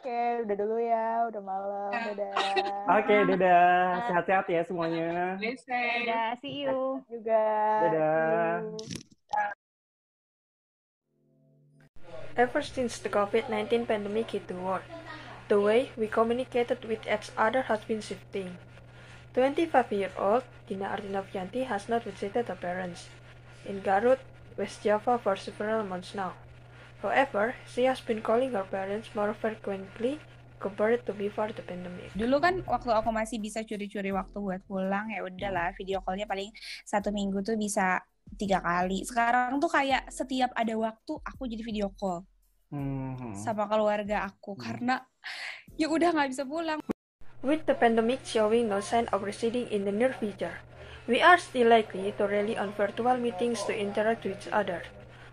Oke, udah dulu ya, udah malam, dadah. Oke, dadah. Sehat-sehat ya semuanya. Dadah, see you. Juga. Dadah. Ever since the COVID-19 pandemic hit the world, the way we communicated with each other has been shifting. 25-year-old Dina Ardinavianti has not visited her parents in Garut, West Java for several months now. However, she has been calling her parents more frequently compared to before the pandemic. Dulu kan waktu aku masih bisa curi-curi waktu buat pulang, ya udahlah video call-nya paling 1 minggu tuh bisa 3 kali. Sekarang tuh kayak setiap ada waktu aku jadi video call sama keluarga aku karena ya udah nggak bisa pulang. With the pandemic showing no sign of receding in the near future, we are still likely to rely on virtual meetings to interact with each other.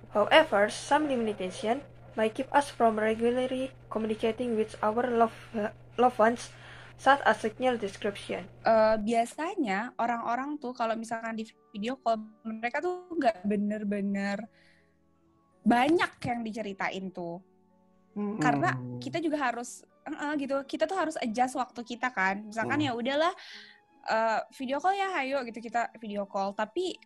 However, some limitation might keep us from regularly communicating with our loved ones, such as signal description. Biasanya orang-orang tuh kalau misalkan di video call, mereka tuh nggak bener-bener banyak yang diceritain tuh. Karena kita juga harus gitu, kita tuh harus adjust waktu kita kan. Misalkan ya udahlah video call ya, ayo gitu kita video call. Tapi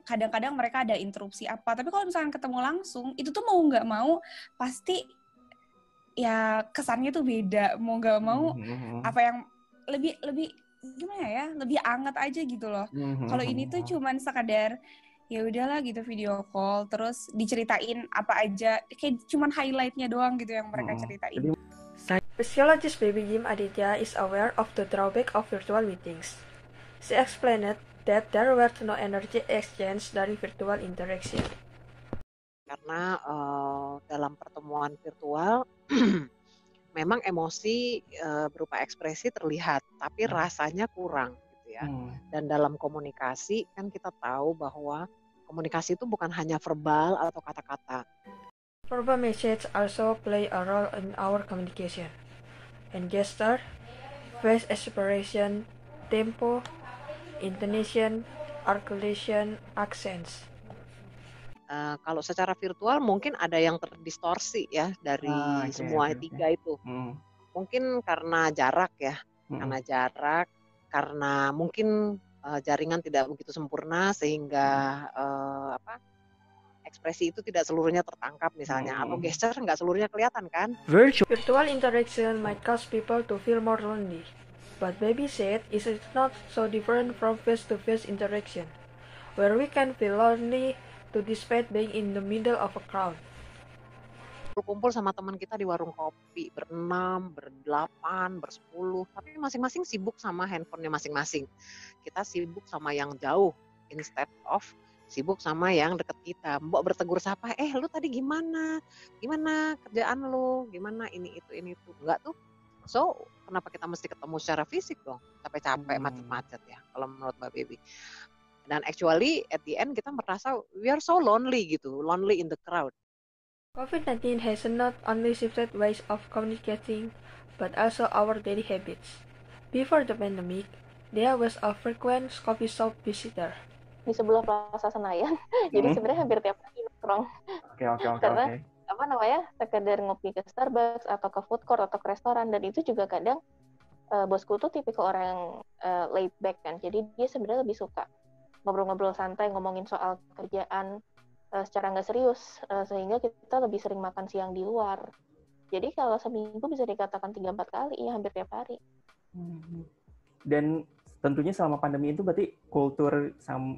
kadang-kadang mereka ada interupsi apa. Tapi kalau misalkan ketemu langsung, itu tuh mau nggak mau pasti ya kesannya tuh beda. Mau nggak mau apa yang lebih gimana ya, lebih anget aja gitu loh. Kalau ini tuh cuman sekadar ya udahlah gitu video call, terus diceritain apa aja, kayak cuman highlightnya doang gitu yang mereka ceritain. Physiologist Baby Jim Aditya is aware of the drawback of virtual meetings. She explained that there were no energy exchange dari virtual interaction. Karena dalam pertemuan virtual memang emosi berupa ekspresi terlihat, tapi rasanya kurang gitu ya. Dan dalam komunikasi kan kita tahu bahwa komunikasi itu bukan hanya verbal atau kata-kata. Verbal message also play a role in our communication. And gesture, face expression, tempo, intonation, articulation, accents. Kalau secara virtual mungkin ada yang terdistorsi ya dari semua tiga itu. Mungkin karena jarak ya, karena mungkin jaringan tidak begitu sempurna sehingga ekspresi itu tidak seluruhnya tertangkap misalnya, atau gesture nggak seluruhnya kelihatan kan. Virtual interaction might cause people to feel more lonely, but Baby said it is not so different from face-to-face interaction, where we can feel lonely despite being in the middle of a crowd. Berkumpul sama teman kita di warung kopi, ber-6, ber-8, ber-10, tapi masing-masing sibuk sama handphonenya masing-masing. Kita sibuk sama yang jauh, instead of sibuk sama yang deket kita. Mbok bertegur sapa, lu tadi gimana? Gimana kerjaan lu? Gimana ini itu? Enggak tuh. So, kenapa kita mesti ketemu secara fisik dong? Capek-capek, macet-macet ya, kalau menurut Mbak Baby. Dan actually, at the end kita merasa we are so lonely gitu, lonely in the crowd. COVID-19 has not only shifted ways of communicating, but also our daily habits. Before the pandemic, there was a frequent coffee shop visitor. Di sebelah Plaza Senayan, jadi sebenarnya hampir tiap hari nongkrong. Karena sekedar ngopi ke Starbucks atau ke food court atau ke restoran, dan itu juga kadang bosku tuh tipikal orang yang laid back kan, jadi dia sebenarnya lebih suka ngobrol-ngobrol santai, ngomongin soal kerjaan secara nggak serius, sehingga kita lebih sering makan siang di luar. Jadi kalau seminggu bisa dikatakan 3-4 kali, ya hampir tiap hari. Dan tentunya selama pandemi itu berarti kultur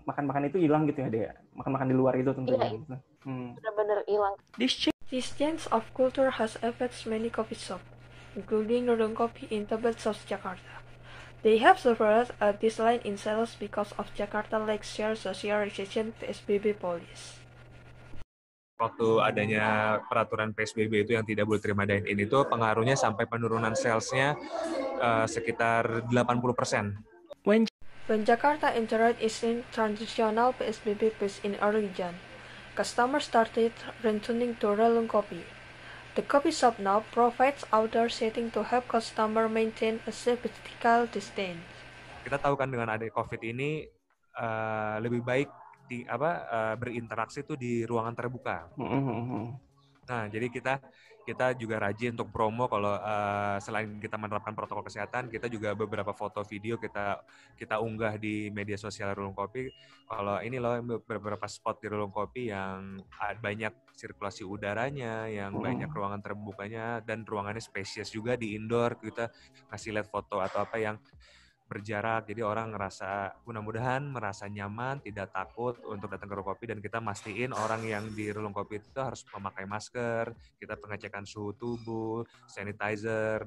makan-makan itu hilang gitu ya, Dea? Makan-makan di luar itu tentunya. Iya, benar-benar hilang. This change of culture has affected many coffee shops, including Rudong Kopi in Tebet, South Jakarta. They have suffered a decline in sales because of Jakarta lack share socialization PSBB policy. Waktu adanya peraturan PSBB itu yang tidak boleh terima dine-in itu pengaruhnya sampai penurunan sales-nya sekitar 80%. When Jakarta entered its transitional PSBB phase in early June, customers started returning to Relung Kopi. The coffee shop now provides outdoor seating to help customers maintain a safe physical distance. Kita tahu kan dengan adanya COVID ini lebih baik berinteraksi itu di ruangan terbuka. Nah, jadi kita kita juga rajin untuk promo kalau selain kita menerapkan protokol kesehatan, kita juga beberapa foto video kita unggah di media sosial Rulung Kopi. Kalau ini loh beberapa spot di Rulung Kopi yang banyak sirkulasi udaranya, yang banyak ruangan terbukanya, dan ruangannya spesies juga di indoor. Kita ngasih lihat foto atau apa yang berjarak, jadi orang mudah-mudahan merasa nyaman, tidak takut untuk datang ke Rulung Kopi, dan kita mastiin orang yang di Rulung Kopi itu harus memakai masker, kita pengecekan suhu tubuh, sanitizer.